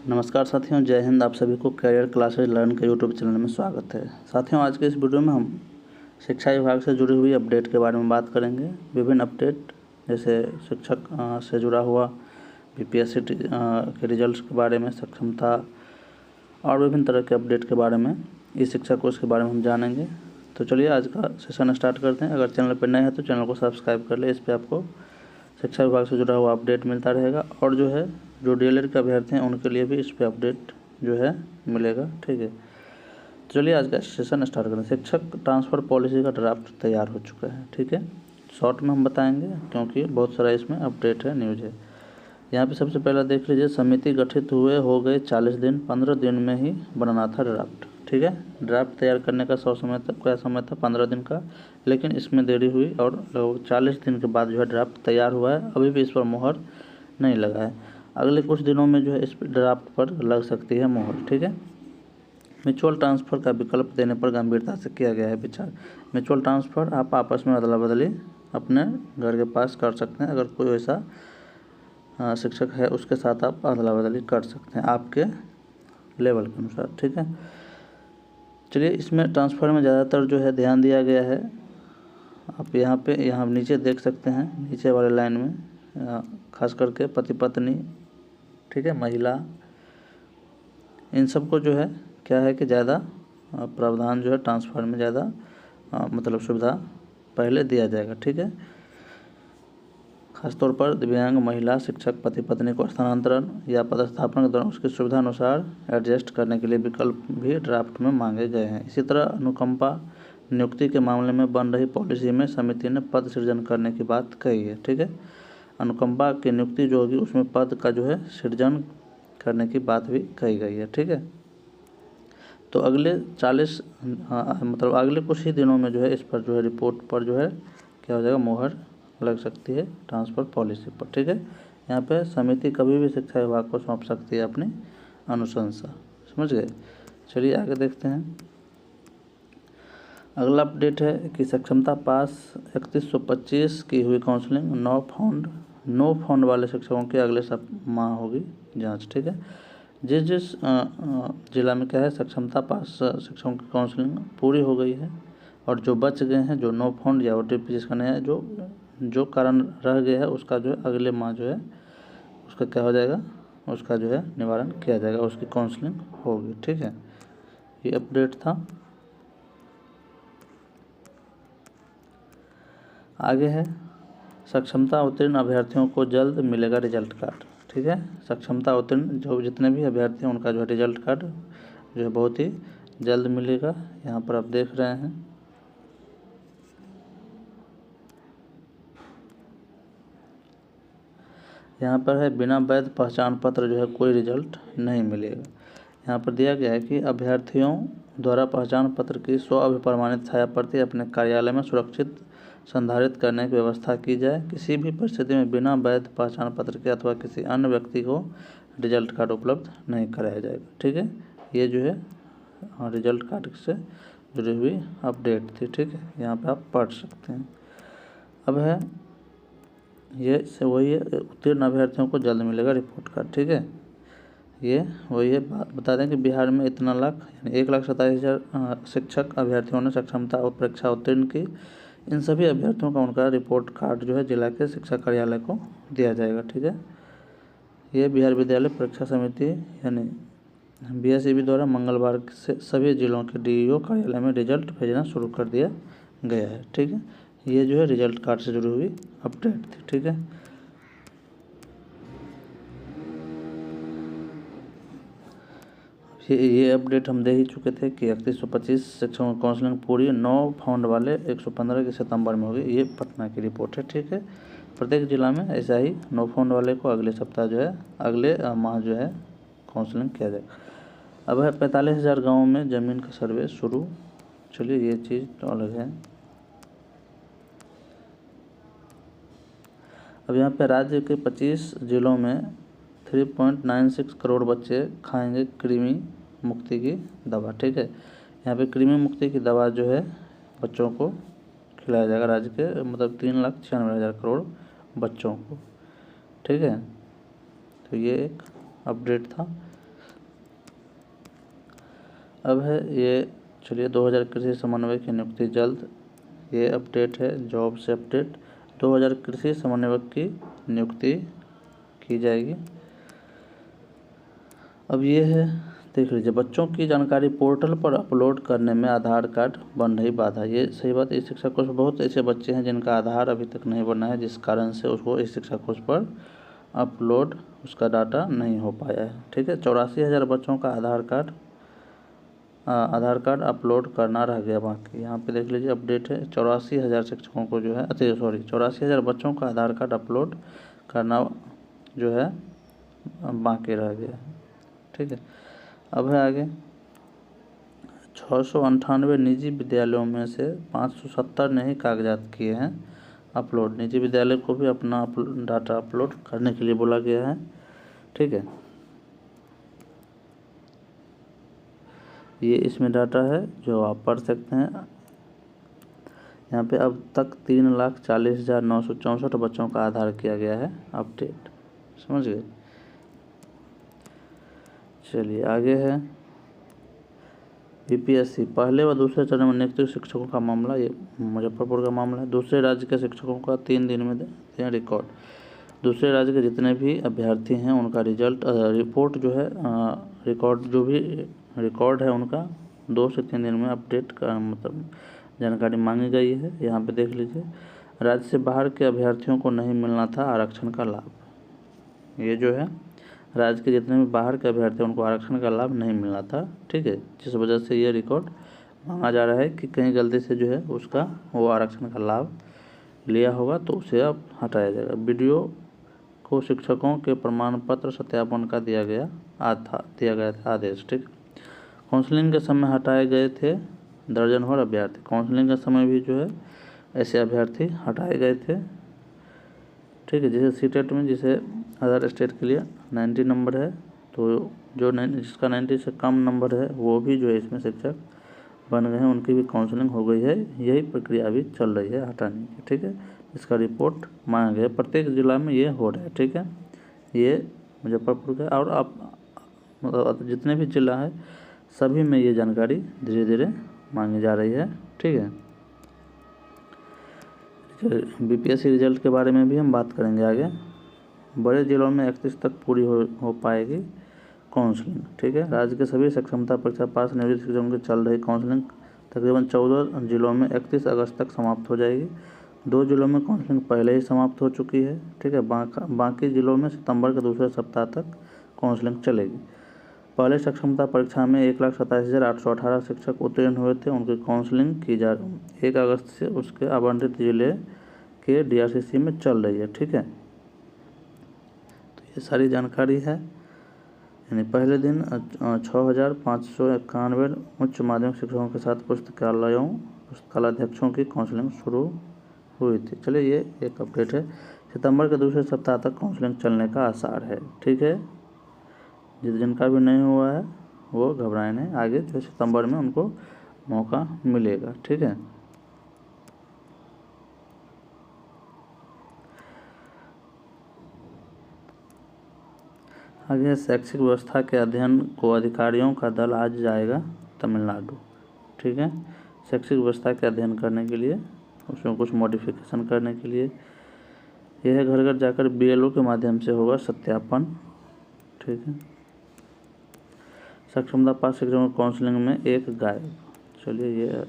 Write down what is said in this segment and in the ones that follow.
नमस्कार साथियों, जय हिंद। आप सभी को करियर क्लासेज लर्न के यूट्यूब चैनल में स्वागत है। साथियों, आज के इस वीडियो में हम शिक्षा विभाग से जुड़ी हुई अपडेट के बारे में बात करेंगे। विभिन्न अपडेट जैसे शिक्षक से जुड़ा हुआ, बीपीएससी के रिजल्ट्स के बारे में, सक्षमता और विभिन्न तरह के अपडेट के बारे में, ई शिक्षा कोर्स के बारे में हम जानेंगे। तो चलिए आज का सेशन स्टार्ट करते हैं। अगर चैनल पर नए हैं तो चैनल को सब्सक्राइब कर ले। इस पर आपको शिक्षा विभाग से जुड़ा हुआ अपडेट मिलता रहेगा और जो डीएलएड के अभ्यर्थी हैं उनके लिए भी इस पे अपडेट मिलेगा। ठीक है, चलिए आज का सेशन स्टार्ट करें। शिक्षक ट्रांसफ़र पॉलिसी का ड्राफ्ट तैयार हो चुका है। ठीक है, शॉर्ट में हम बताएंगे क्योंकि बहुत सारा इसमें अपडेट है, न्यूज़ है। यहाँ पे सबसे पहला देख लीजिए, समिति गठित हुए हो गए 40 दिन, 15 दिन में ही बनाना था ड्राफ्ट। ठीक है, ड्राफ्ट तैयार करने का समय था 15 दिन का, लेकिन इसमें देरी हुई और लगभग 40 दिन के बाद ड्राफ्ट तैयार हुआ है। अभी भी इस पर मोहर नहीं लगा है। अगले कुछ दिनों में इस ड्राफ्ट पर लग सकती है मोहर। ठीक है, म्यूचुअल ट्रांसफ़र का विकल्प देने पर गंभीरता से किया गया है विचार। म्यूचुअल ट्रांसफ़र आप आपस में अदला बदली अपने घर के पास कर सकते हैं। अगर कोई ऐसा शिक्षक है उसके साथ आप अदला बदली कर सकते हैं आपके लेवल के अनुसार। ठीक है, चलिए इसमें ट्रांसफ़र में ज़्यादातर ध्यान दिया गया है। आप यहाँ नीचे देख सकते हैं, नीचे वाले लाइन में खास करके पति पत्नी, ठीक है, महिला, इन सब को क्या है कि ज़्यादा प्रावधान ट्रांसफ़र में ज़्यादा मतलब सुविधा पहले दिया जाएगा। ठीक है, खासतौर पर दिव्यांग महिला शिक्षक पति पत्नी को स्थानांतरण या पदस्थापन के दौरान उसकी सुविधा अनुसार एडजस्ट करने के लिए विकल्प भी ड्राफ्ट में मांगे गए हैं। इसी तरह अनुकंपा नियुक्ति के मामले में बन रही पॉलिसी में समिति ने पद सृजन करने की बात कही है। ठीक है, अनुकंपा की नियुक्ति जो होगी उसमें पद का सृजन करने की बात भी कही गई है। ठीक है, तो अगले 40 मतलब अगले कुछ ही दिनों में इस पर रिपोर्ट पर क्या हो जाएगा, मोहर लग सकती है ट्रांसफ़र पॉलिसी पर। ठीक है, यहाँ पे समिति कभी भी शिक्षा विभाग को सौंप सकती है अपनी अनुशंसा। समझ गए। चलिए आगे देखते हैं। अगला अपडेट है कि सक्षमता पास 3125 की हुई काउंसलिंग, नो फाउंड वाले शिक्षकों की अगले माह होगी जांच। ठीक है, जिस जिला में क्या है, सक्षमता पास शिक्षकों की काउंसलिंग पूरी हो गई है और जो बच गए हैं, जो नो फाउंड या ओटीपी जिसका नहीं है, जो कारण रह गया है उसका अगले माह उसका क्या हो जाएगा, उसका निवारण किया जाएगा, उसकी काउंसलिंग होगी। ठीक है, ये अपडेट था। आगे है, सक्षमता उत्तीर्ण अभ्यर्थियों को जल्द मिलेगा रिजल्ट कार्ड। ठीक है, सक्षमता उत्तीर्ण जितने भी अभ्यर्थी हैं उनका रिजल्ट कार्ड बहुत ही जल्द मिलेगा। यहाँ पर आप देख रहे हैं, यहाँ पर है बिना वैध पहचान पत्र कोई रिजल्ट नहीं मिलेगा। यहाँ पर दिया गया है कि अभ्यर्थियों द्वारा पहचान पत्र की स्व-अभिप्रमाणित छायाप्रति अपने कार्यालय में सुरक्षित संधारित करने की व्यवस्था की जाए। किसी भी परिस्थिति में बिना वैध पहचान पत्र के अथवा किसी अन्य व्यक्ति को रिजल्ट कार्ड उपलब्ध नहीं कराया जाएगा। ठीक है, ये रिजल्ट कार्ड से जुड़ी हुई अपडेट थी। ठीक है, यहाँ पे आप पढ़ सकते हैं। अब है वही है, उत्तीर्ण अभ्यर्थियों को जल्द मिलेगा रिपोर्ट कार्ड। ठीक है, ये वही है। बता दें कि बिहार में इतना लाख यानी 1,27,000 शिक्षक अभ्यर्थियों ने सक्षमता और परीक्षा उत्तीर्ण की। इन सभी अभ्यर्थियों का उनका रिपोर्ट कार्ड जिला के शिक्षा कार्यालय को दिया जाएगा। ठीक है, ये बिहार विद्यालय परीक्षा समिति यानी बीएसईबी द्वारा मंगलवार से सभी जिलों के डीईओ कार्यालय में रिजल्ट भेजना शुरू कर दिया गया है। ठीक है, ये रिजल्ट कार्ड से जुड़ी हुई अपडेट थी। ठीक है, ये अपडेट हम दे ही चुके थे कि 3125 शिक्षकों की काउंसलिंग पूरी, 9 फाउंड वाले 115 की सितंबर में होगी। ये पटना की रिपोर्ट है। ठीक है, प्रत्येक जिला में ऐसा ही 9 फाउंड वाले को अगले सप्ताह अगले माह काउंसलिंग किया जाएगा। अब है 45,000 गाँव में ज़मीन का सर्वे शुरू। चलिए ये चीज़ तो अलग है। अब यहाँ पे राज्य के 25 जिलों में 3.96 करोड़ बच्चे खाएंगे कृमि मुक्ति की दवा। ठीक है, यहाँ पे कृमि मुक्ति की दवा बच्चों को खिलाया जाएगा राज्य के मतलब 3,96,000 करोड़ बच्चों को। ठीक है, तो ये एक अपडेट था। अब है ये, चलिए 2000 कृषि समन्वय की नियुक्ति जल्द, ये अपडेट है जॉब से अपडेट। 2000 कृषि समन्वयक की नियुक्ति की जाएगी। अब ये है, देख लीजिए, बच्चों की जानकारी पोर्टल पर अपलोड करने में आधार कार्ड बन रही बाधा। ये सही बात है। इस शिक्षा कोष बहुत ऐसे बच्चे हैं जिनका आधार अभी तक नहीं बना है, जिस कारण से उसको इस शिक्षा कोष पर अपलोड उसका डाटा नहीं हो पाया है। ठीक है, 84,000 बच्चों का आधार कार्ड अपलोड करना रह गया बाकी। यहाँ पे देख लीजिए अपडेट है, 84,000 शिक्षकों को जो है, 84,000 बच्चों का आधार कार्ड अपलोड करना जो है बाकी रह गया। ठीक है, अब है आगे, 698 निजी विद्यालयों में से 570 ने ही कागजात किए हैं अपलोड। निजी विद्यालय को भी अपना डाटा अपलोड करने के लिए बोला गया है। ठीक है, ये इसमें डाटा है जो आप पढ़ सकते हैं। यहाँ पे अब तक 3,40,964 बच्चों का आधार किया गया है अपडेट। समझ गए। चलिए आगे है, बीपीएससी पहले व दूसरे चरण में नियुक्त शिक्षकों का मामला। ये मुजफ्फरपुर का मामला है। दूसरे राज्य के शिक्षकों का 3 दिन में देते हैं रिकॉर्ड। दूसरे राज्य के जितने भी अभ्यर्थी हैं उनका रिपोर्ट जो है, रिकॉर्ड जो भी रिकॉर्ड है उनका 2 से 3 दिन में अपडेट का मतलब जानकारी मांगी गई है। यहाँ पे देख लीजिए, राज्य से बाहर के अभ्यर्थियों को नहीं मिलना था आरक्षण का लाभ। ये जो है, राज्य के जितने भी बाहर के अभ्यर्थी उनको आरक्षण का लाभ नहीं मिलना था। ठीक है, जिस वजह से ये रिकॉर्ड मांगा जा रहा है कि कहीं गलती से जो है उसका वो आरक्षण का लाभ लिया होगा तो उसे अब हटाया जाएगा। वीडियो को शिक्षकों के प्रमाण पत्र सत्यापन का दिया गया था आदेश। ठीक, काउंसलिंग के समय हटाए गए थे दर्जन भर अभ्यर्थी। काउंसलिंग के समय भी जो है ऐसे अभ्यर्थी हटाए गए थे। ठीक है, जैसे सीटेट में, जिसे अदर स्टेट के लिए 90 नंबर है, तो जो जिसका 90 से कम नंबर है वो भी जो है इसमें शिक्षक बन गए हैं, उनकी भी काउंसलिंग हो गई है। यही प्रक्रिया अभी चल रही है हटाने की। ठीक है, इसका रिपोर्ट मांगा गया। प्रत्येक जिला में ये हो रहा है। ठीक है, ये मुजफ्फरपुर का, और आप मतलब जितने भी जिला है सभी में ये जानकारी धीरे धीरे मांगी जा रही है। ठीक है, बीपीएससी रिजल्ट के बारे में भी हम बात करेंगे आगे। बड़े जिलों में 31 तक पूरी हो पाएगी काउंसलिंग। ठीक है, राज्य के सभी सक्षमता परीक्षा पास नियोजित शिक्षकों की चल रही काउंसलिंग तकरीबन 14 जिलों में 31 अगस्त तक समाप्त हो जाएगी। 2 जिलों में काउंसलिंग पहले ही समाप्त हो चुकी है। ठीक है, बाकी जिलों में सितंबर के दूसरे सप्ताह तक काउंसलिंग चलेगी। पहले सक्षमता परीक्षा में 1,27,818 शिक्षक उत्तीर्ण हुए थे, उनकी काउंसलिंग की जा 1 अगस्त से उसके आवंटित जिले के डीआरसीसी में चल रही है। ठीक है, तो ये सारी जानकारी है। यानी पहले दिन 6,591 उच्च माध्यमिक शिक्षकों के साथ पुस्तकालयाध्यक्षों की काउंसलिंग शुरू हुई थी। चलिए, ये एक अपडेट है। सितंबर के दूसरे सप्ताह तक काउंसलिंग चलने का आसार है। ठीक है, जिनका भी नहीं हुआ है वो घबराए नहीं, आगे जो सितंबर में उनको मौका मिलेगा। ठीक है, आगे शैक्षिक व्यवस्था के अध्ययन को अधिकारियों का दल आज जाएगा तमिलनाडु। ठीक है, शैक्षिक व्यवस्था के अध्ययन करने के लिए, उसमें कुछ मॉडिफिकेशन करने के लिए यह घर घर जाकर बीएलओ के माध्यम से होगा सत्यापन। ठीक है, सक्षमता पास शिक्षकों काउंसलिंग में एक गायब। चलिए, ये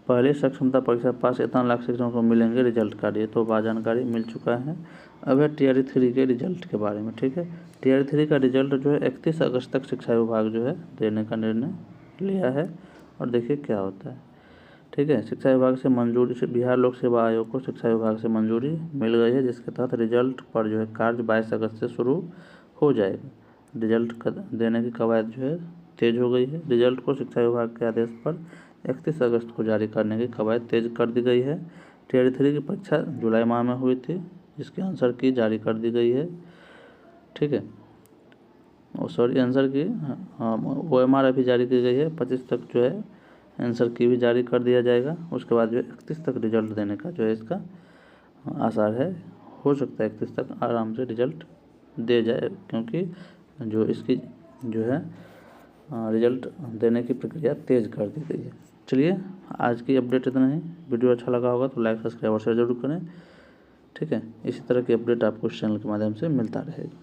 पहले सक्षमता परीक्षा पास 13 लाख शिक्षकों को मिलेंगे रिजल्ट कार्ड, ये तो जानकारी मिल चुका है। अब है टीआरई 3 के रिजल्ट के बारे में। ठीक है, टीआरई 3 का रिजल्ट जो है 31 अगस्त तक शिक्षा विभाग जो है देने का निर्णय लिया है, और देखिए क्या होता है। ठीक है, शिक्षा विभाग से मंजूरी से बिहार लोक सेवा आयोग को शिक्षा विभाग से मंजूरी मिल गई है, जिसके तहत रिजल्ट पर जो है कार्य 22 अगस्त से शुरू हो जाएगा। रिजल्ट देने की कवायद जो है तेज हो गई है। रिजल्ट को शिक्षा विभाग के आदेश पर 31 अगस्त को जारी करने की कवायद तेज कर दी गई है। टीआरई 3 की परीक्षा जुलाई माह में हुई थी, जिसकी आंसर की जारी कर दी गई है। ठीक है, सॉरी, आंसर की OMR अभी जारी की गई है। 25 तक जो है आंसर की भी जारी कर दिया जाएगा। उसके बाद जो 31 तक रिजल्ट देने का जो है इसका आसार है। हो सकता है 31 तक आराम से रिजल्ट दे जाए, क्योंकि जो इसकी जो है रिजल्ट देने की प्रक्रिया तेज़ कर दी गई है। चलिए, आज की अपडेट इतना ही। वीडियो अच्छा लगा होगा तो लाइक, सब्सक्राइब और शेयर जरूर करें। ठीक है, इसी तरह की अपडेट आपको इस चैनल के माध्यम से मिलता रहेगा।